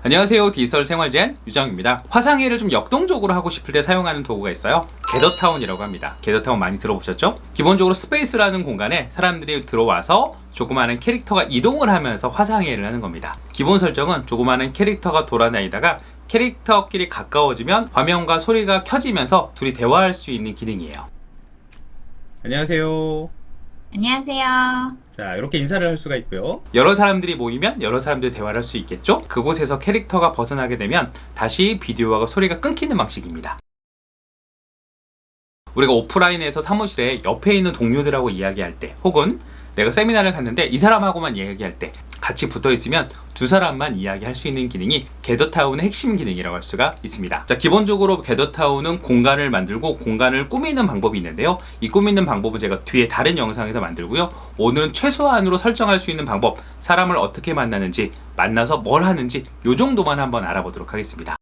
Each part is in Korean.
안녕하세요. 디지털 생활젠 유정입니다. 화상회의를 좀 역동적으로 하고 싶을 때 사용하는 도구가 있어요. 게더타운이라고 합니다. 게더타운 많이 들어보셨죠? 기본적으로 스페이스라는 공간에 사람들이 들어와서 조그마한 캐릭터가 이동을 하면서 화상회의를 하는 겁니다. 기본 설정은 조그마한 캐릭터가 돌아다니다가 캐릭터끼리 가까워지면 화면과 소리가 켜지면서 둘이 대화할 수 있는 기능이에요. 안녕하세요. 안녕하세요. 자, 이렇게 인사를 할 수가 있고요. 여러 사람들이 모이면 여러 사람들이 대화를 할 수 있겠죠? 그곳에서 캐릭터가 벗어나게 되면 다시 비디오와 소리가 끊기는 방식입니다. 우리가 오프라인에서 사무실에 옆에 있는 동료들하고 이야기할 때, 혹은 내가 세미나를 갔는데 이 사람하고만 이야기할 때 같이 붙어 있으면 두 사람만 이야기할 수 있는 기능이 게더타운의 핵심 기능이라고 할 수가 있습니다. 자, 기본적으로 게더타운은 공간을 만들고 공간을 꾸미는 방법이 있는데요. 이 꾸미는 방법은 제가 뒤에 다른 영상에서 만들고요. 오늘은 최소한으로 설정할 수 있는 방법, 사람을 어떻게 만나는지, 만나서 뭘 하는지 이 정도만 한번 알아보도록 하겠습니다.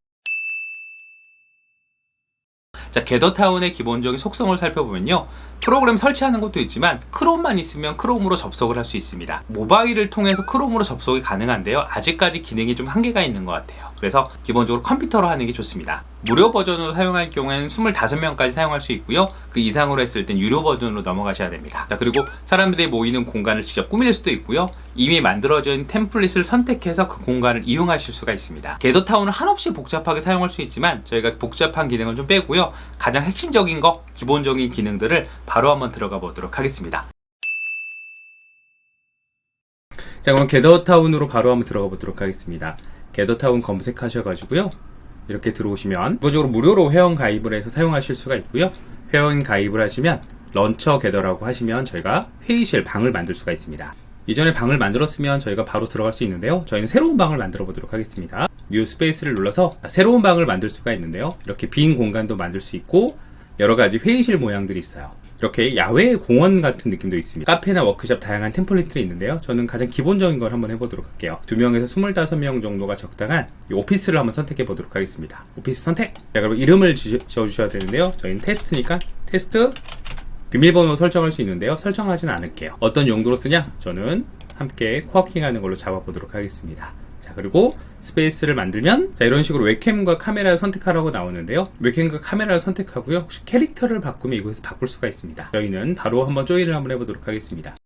자, 게더타운의 기본적인 속성을 살펴보면요. 프로그램 설치하는 것도 있지만 크롬만 있으면 크롬으로 접속을 할 수 있습니다. 모바일을 통해서 크롬으로 접속이 가능한데요. 아직까지 기능이 좀 한계가 있는 것 같아요. 그래서 기본적으로 컴퓨터로 하는 게 좋습니다. 무료 버전으로 사용할 경우에는 25명까지 사용할 수 있고요. 그 이상으로 했을 땐 유료 버전으로 넘어가셔야 됩니다. 자, 그리고 사람들이 모이는 공간을 직접 꾸밀 수도 있고요. 이미 만들어진 템플릿을 선택해서 그 공간을 이용하실 수가 있습니다. 게더타운을 한없이 복잡하게 사용할 수 있지만 저희가 복잡한 기능은 좀 빼고요. 가장 핵심적인 거, 기본적인 기능들을 바로 한번 들어가 보도록 하겠습니다. 자, 그럼 게더타운으로 바로 한번 들어가 보도록 하겠습니다. 게더타운 검색하셔가지고요. 이렇게 들어오시면 기본적으로 무료로 회원 가입을 해서 사용하실 수가 있고요. 회원 가입을 하시면 런처 게더라고 하시면 저희가 회의실 방을 만들 수가 있습니다. 이전에 방을 만들었으면 저희가 바로 들어갈 수 있는데요. 저희는 새로운 방을 만들어 보도록 하겠습니다. 뉴 스페이스를 눌러서 새로운 방을 만들 수가 있는데요. 이렇게 빈 공간도 만들 수 있고 여러 가지 회의실 모양들이 있어요. 이렇게 야외 공원 같은 느낌도 있습니다. 카페나 워크숍 다양한 템플릿들이 있는데요. 저는 가장 기본적인 걸 한번 해보도록 할게요. 2명에서 25명 정도가 적당한 이 오피스를 한번 선택해 보도록 하겠습니다. 오피스 선택! 자, 그럼 이름을 지어주셔야 되는데요. 저희는 테스트니까 테스트, 비밀번호 설정할 수 있는데요. 설정하지는 않을게요. 어떤 용도로 쓰냐? 저는 함께 코워킹하는 걸로 잡아보도록 하겠습니다. 자, 그리고 스페이스를 만들면 자, 이런 식으로 웹캠과 카메라를 선택하라고 나오는데요. 웹캠과 카메라를 선택하고요. 혹시 캐릭터를 바꾸면 이곳에서 바꿀 수가 있습니다. 저희는 바로 한번 조인을 한번 해보도록 하겠습니다.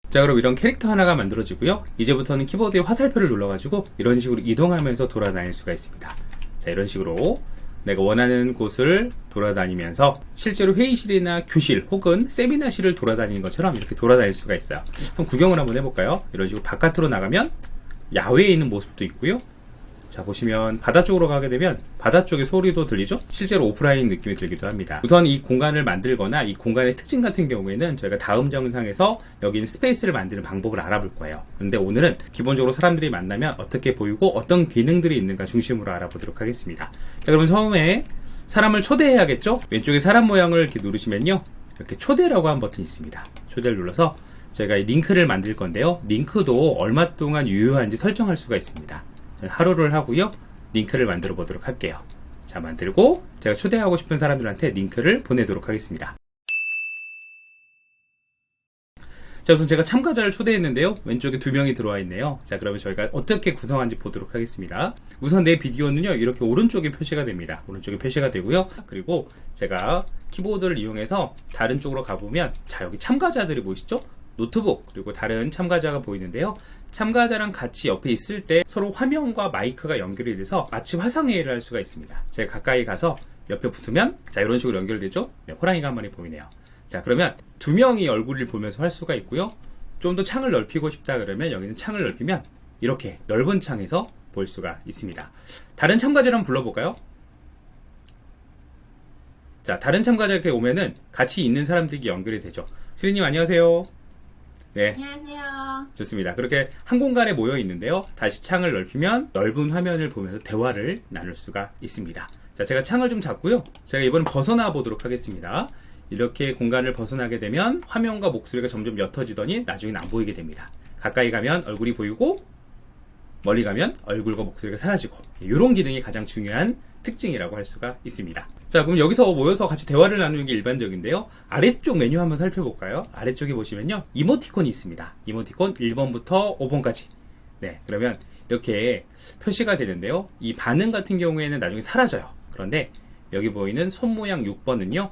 자, 그럼 이런 캐릭터 하나가 만들어지고요. 이제부터는 키보드에 화살표를 눌러가지고 이런 식으로 이동하면서 돌아다닐 수가 있습니다. 자, 이런 식으로 내가 원하는 곳을 돌아다니면서 실제로 회의실이나 교실 혹은 세미나실을 돌아다니는 것처럼 이렇게 돌아다닐 수가 있어요. 한번 구경을 한번 해볼까요? 이런 식으로 바깥으로 나가면 야외에 있는 모습도 있고요. 자, 보시면 바다 쪽으로 가게 되면 바다 쪽의 소리도 들리죠? 실제로 오프라인 느낌이 들기도 합니다. 우선 이 공간을 만들거나 이 공간의 특징 같은 경우에는 저희가 다음 영상에서 여기 있는 스페이스를 만드는 방법을 알아볼 거예요. 근데 오늘은 기본적으로 사람들이 만나면 어떻게 보이고 어떤 기능들이 있는가 중심으로 알아보도록 하겠습니다. 자, 그럼 처음에 사람을 초대해야겠죠? 왼쪽에 사람 모양을 이렇게 누르시면요. 이렇게 초대라고 한 버튼이 있습니다. 초대를 눌러서 저희가 이 링크를 만들 건데요. 링크도 얼마 동안 유효한지 설정할 수가 있습니다. 하루를 하고요. 링크를 만들어 보도록 할게요. 자, 만들고 제가 초대하고 싶은 사람들한테 링크를 보내도록 하겠습니다. 자, 우선 제가 참가자를 초대했는데요. 왼쪽에 2명이 들어와 있네요. 자, 그러면 저희가 어떻게 구성한지 보도록 하겠습니다. 우선 내 비디오는요. 이렇게 오른쪽에 표시가 됩니다. 오른쪽에 표시가 되고요. 그리고 제가 키보드를 이용해서 다른 쪽으로 가보면 자, 여기 참가자들이 보이시죠? 노트북 그리고 다른 참가자가 보이는데요. 참가자랑 같이 옆에 있을 때 서로 화면과 마이크가 연결이 돼서 마치 화상회의를 할 수가 있습니다. 제가 가까이 가서 옆에 붙으면 자, 이런 식으로 연결되죠? 네, 호랑이가 한 마리 보이네요. 자, 그러면 2명이 얼굴을 보면서 할 수가 있고요. 좀 더 창을 넓히고 싶다 그러면 여기는 창을 넓히면 이렇게 넓은 창에서 볼 수가 있습니다. 다른 참가자를 한번 불러볼까요? 자, 다른 참가자에게 오면은 같이 있는 사람들이 연결이 되죠. 수리님 안녕하세요. 네. 안녕하세요. 좋습니다. 그렇게 한 공간에 모여 있는데요. 다시 창을 넓히면 넓은 화면을 보면서 대화를 나눌 수가 있습니다. 자, 제가 창을 좀 잡고요. 제가 이번엔 벗어나 보도록 하겠습니다. 이렇게 공간을 벗어나게 되면 화면과 목소리가 점점 옅어지더니 나중에는 안 보이게 됩니다. 가까이 가면 얼굴이 보이고 멀리 가면 얼굴과 목소리가 사라지고 이런 기능이 가장 중요한 특징이라고 할 수가 있습니다. 자, 그럼 여기서 모여서 같이 대화를 나누는 게 일반적인데요. 아래쪽 메뉴 한번 살펴볼까요? 아래쪽에 보시면요, 이모티콘이 있습니다. 이모티콘 1번부터 5번까지. 네, 그러면 이렇게 표시가 되는데요. 이 반응 같은 경우에는 나중에 사라져요. 그런데 여기 보이는 손 모양 6번은요,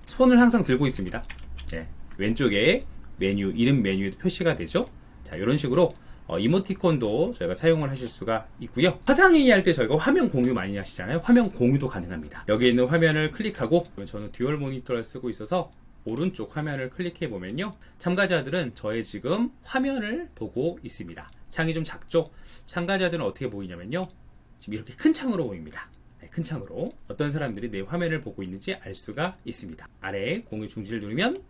손을 항상 들고 있습니다. 네, 왼쪽에 메뉴, 이름 메뉴에도 표시가 되죠. 자, 이런 식으로 이모티콘도 저희가 사용을 하실 수가 있고요. 화상회의 할 때 저희가 화면 공유 많이 하시잖아요. 화면 공유도 가능합니다. 여기 있는 화면을 클릭하고, 저는 듀얼 모니터를 쓰고 있어서 오른쪽 화면을 클릭해 보면요, 참가자들은 저의 지금 화면을 보고 있습니다. 창이 좀 작죠? 참가자들은 어떻게 보이냐면요, 지금 이렇게 큰 창으로 보입니다. 네, 큰 창으로 어떤 사람들이 내 화면을 보고 있는지 알 수가 있습니다. 아래에 공유 중지를 누르면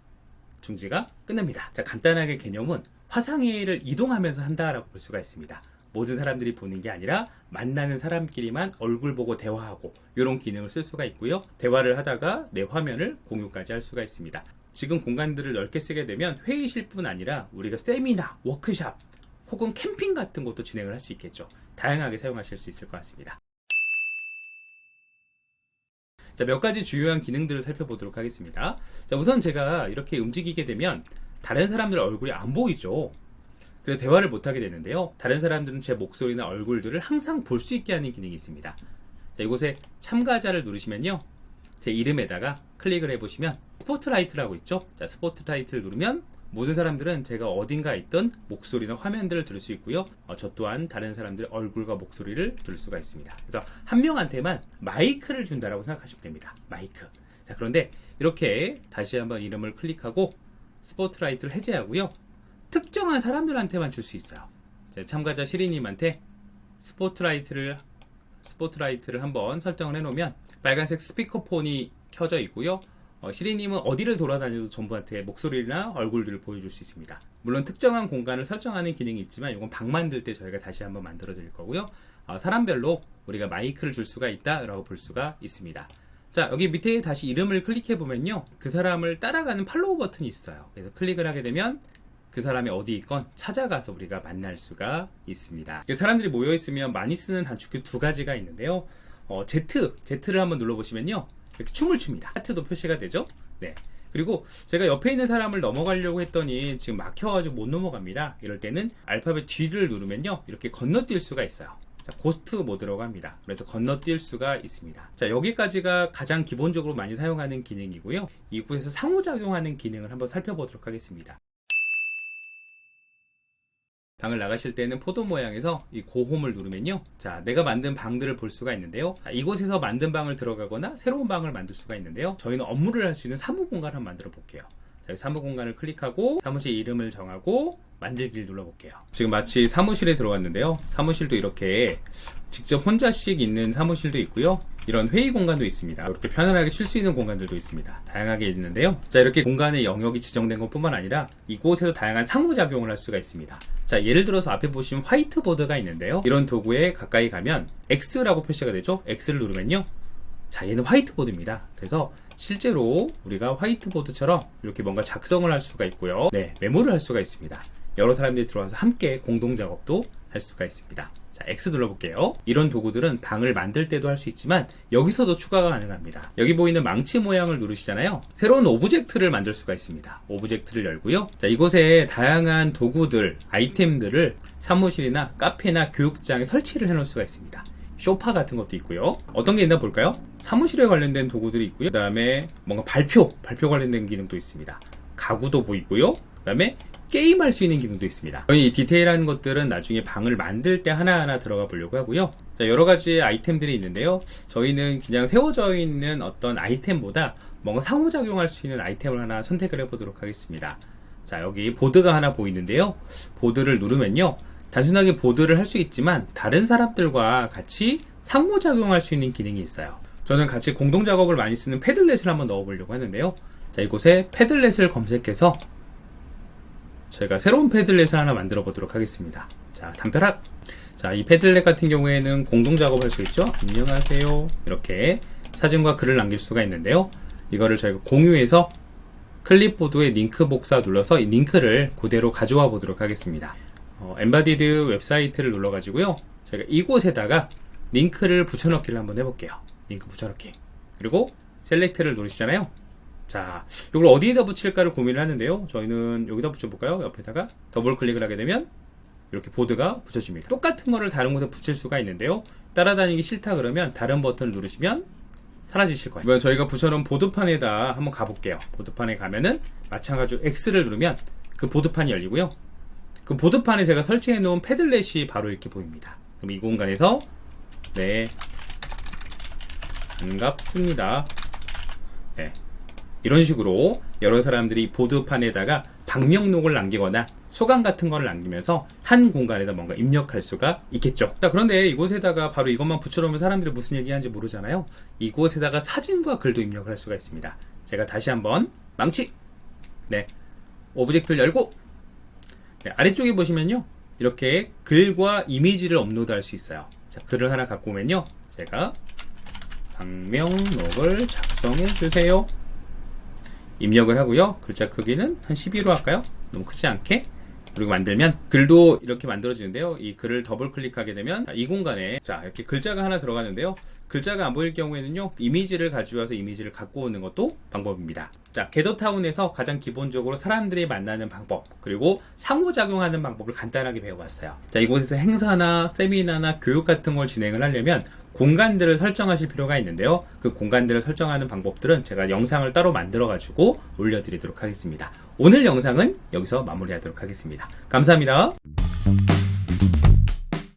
중지가 끝납니다. 자, 간단하게 개념은 화상회의를 이동하면서 한다라고 볼 수가 있습니다. 모든 사람들이 보는 게 아니라 만나는 사람끼리만 얼굴 보고 대화하고, 이런 기능을 쓸 수가 있고요. 대화를 하다가 내 화면을 공유까지 할 수가 있습니다. 지금 공간들을 넓게 쓰게 되면 회의실뿐 아니라 우리가 세미나, 워크샵 혹은 캠핑 같은 것도 진행을 할 수 있겠죠. 다양하게 사용하실 수 있을 것 같습니다. 자, 몇 가지 주요한 기능들을 살펴보도록 하겠습니다. 자, 우선 제가 이렇게 움직이게 되면 다른 사람들 얼굴이 안 보이죠. 그래서 대화를 못하게 되는데요. 다른 사람들은 제 목소리나 얼굴들을 항상 볼 수 있게 하는 기능이 있습니다. 자, 이곳에 참가자를 누르시면요, 제 이름에다가 클릭을 해보시면 스포트라이트라고 있죠. 자, 스포트라이트를 누르면 모든 사람들은 제가 어딘가에 있던 목소리나 화면들을 들을 수 있고요. 저 또한 다른 사람들의 얼굴과 목소리를 들을 수가 있습니다. 그래서 한 명한테만 마이크를 준다라고 생각하시면 됩니다. 마이크. 자, 그런데 이렇게 다시 한번 이름을 클릭하고 스포트라이트를 해제하고요, 특정한 사람들한테만 줄 수 있어요. 자, 참가자 시리님한테 스포트라이트를 한번 설정을 해놓으면 빨간색 스피커폰이 켜져 있고요. 시리님은 어디를 돌아다녀도 전부한테 목소리나 얼굴들을 보여줄 수 있습니다. 물론 특정한 공간을 설정하는 기능이 있지만 이건 방 만들 때 저희가 다시 한번 만들어 드릴 거고요. 사람별로 우리가 마이크를 줄 수가 있다라고 볼 수가 있습니다. 자, 여기 밑에 다시 이름을 클릭해 보면요, 그 사람을 따라가는 팔로우 버튼이 있어요. 그래서 클릭을 하게 되면 그 사람이 어디 있건 찾아가서 우리가 만날 수가 있습니다. 사람들이 모여 있으면 많이 쓰는 단축키 두 가지가 있는데요. Z를 한번 눌러보시면요, 이렇게 춤을 춥니다. 하트도 표시가 되죠. 네. 그리고 제가 옆에 있는 사람을 넘어가려고 했더니 지금 막혀가지고 못 넘어갑니다. 이럴 때는 알파벳 G를 누르면요, 이렇게 건너뛸 수가 있어요. 자, 고스트 모드라고 합니다. 그래서 건너뛸 수가 있습니다. 자, 여기까지가 가장 기본적으로 많이 사용하는 기능이고요. 이곳에서 상호작용하는 기능을 한번 살펴보도록 하겠습니다. 방을 나가실 때는 포도 모양에서 이 고홈을 누르면요, 자, 내가 만든 방들을 볼 수가 있는데요. 자, 이곳에서 만든 방을 들어가거나 새로운 방을 만들 수가 있는데요. 저희는 업무를 할 수 있는 사무 공간을 한번 만들어 볼게요. 자, 사무 공간을 클릭하고 사무실 이름을 정하고 만들기를 눌러볼게요. 지금 마치 사무실에 들어왔는데요. 사무실도 이렇게 직접 혼자씩 있는 사무실도 있고요. 이런 회의 공간도 있습니다. 이렇게 편안하게 쉴 수 있는 공간들도 있습니다. 다양하게 있는데요. 자, 이렇게 공간의 영역이 지정된 것 뿐만 아니라 이곳에서 다양한 상호작용을 할 수가 있습니다. 자, 예를 들어서 앞에 보시면 화이트보드가 있는데요. 이런 도구에 가까이 가면 X라고 표시가 되죠. X를 누르면요, 자, 얘는 화이트보드입니다. 그래서 실제로 우리가 화이트보드처럼 이렇게 뭔가 작성을 할 수가 있고요. 네, 메모를 할 수가 있습니다. 여러 사람들이 들어와서 함께 공동 작업도 할 수가 있습니다. 자, X 눌러볼게요. 이런 도구들은 방을 만들 때도 할 수 있지만 여기서도 추가가 가능합니다. 여기 보이는 망치 모양을 누르시잖아요. 새로운 오브젝트를 만들 수가 있습니다. 오브젝트를 열고요. 자, 이곳에 다양한 도구들, 아이템들을 사무실이나 카페나 교육장에 설치를 해놓을 수가 있습니다. 소파 같은 것도 있고요. 어떤 게 있나 볼까요? 사무실에 관련된 도구들이 있고요. 그 다음에 뭔가 발표 관련된 기능도 있습니다. 가구도 보이고요. 그 다음에 게임할 수 있는 기능도 있습니다. 저희 디테일한 것들은 나중에 방을 만들 때 하나하나 들어가 보려고 하고요. 자, 여러 가지 아이템들이 있는데요. 저희는 그냥 세워져 있는 어떤 아이템보다 뭔가 상호작용할 수 있는 아이템을 하나 선택을 해보도록 하겠습니다. 자, 여기 보드가 하나 보이는데요. 보드를 누르면요, 단순하게 보드를 할 수 있지만 다른 사람들과 같이 상호작용할 수 있는 기능이 있어요. 저는 같이 공동작업을 많이 쓰는 패들렛을 한번 넣어보려고 하는데요. 자, 이곳에 패들렛을 검색해서 저희가 새로운 패들렛을 하나 만들어 보도록 하겠습니다. 자, 담벼락. 자, 이 패들렛 같은 경우에는 공동작업할 수 있죠. 안녕하세요. 이렇게 사진과 글을 남길 수가 있는데요. 이거를 저희가 공유해서 클립보드에 링크 복사 눌러서 이 링크를 그대로 가져와 보도록 하겠습니다. 엠바디드 웹사이트를 눌러가지고요, 저희가 이곳에다가 링크를 붙여넣기를 한번 해볼게요. 링크 붙여넣기. 그리고 셀렉트를 누르시잖아요. 자, 이걸 어디에다 붙일까를 고민을 하는데요. 저희는 여기다 붙여볼까요? 옆에다가 더블 클릭을 하게 되면 이렇게 보드가 붙여집니다. 똑같은 거를 다른 곳에 붙일 수가 있는데요. 따라다니기 싫다 그러면 다른 버튼을 누르시면 사라지실 거예요. 이번 저희가 붙여놓은 보드판에다 한번 가볼게요. 보드판에 가면은 마찬가지로 X를 누르면 그 보드판이 열리고요. 그 보드판에 제가 설치해 놓은 패들렛이 바로 이렇게 보입니다. 그럼 이 공간에서 네, 반갑습니다. 네, 이런 식으로 여러 사람들이 보드판에다가 방명록을 남기거나 소감 같은 거를 남기면서 한 공간에다 뭔가 입력할 수가 있겠죠. 자, 그런데 이곳에다가 바로 이것만 붙여놓으면 사람들이 무슨 얘기하는지 모르잖아요. 이곳에다가 사진과 글도 입력할 수가 있습니다. 제가 다시 한번 망치! 네, 오브젝트를 열고 네, 아래쪽에 보시면요, 이렇게 글과 이미지를 업로드할 수 있어요. 자, 글을 하나 갖고 오면요, 제가 방명록을 작성해 주세요. 입력을 하고요. 글자 크기는 한 12로 할까요? 너무 크지 않게. 그리고 만들면 글도 이렇게 만들어지는데요. 이 글을 더블 클릭하게 되면 이 공간에 자, 이렇게 글자가 하나 들어가는데요. 글자가 안 보일 경우에는요, 이미지를 가져와서 이미지를 갖고 오는 것도 방법입니다. 자, 게더타운에서 가장 기본적으로 사람들이 만나는 방법, 그리고 상호작용하는 방법을 간단하게 배워봤어요. 자, 이곳에서 행사나 세미나나 교육 같은 걸 진행을 하려면 공간들을 설정하실 필요가 있는데요. 그 공간들을 설정하는 방법들은 제가 영상을 따로 만들어 가지고 올려드리도록 하겠습니다. 오늘 영상은 여기서 마무리하도록 하겠습니다. 감사합니다.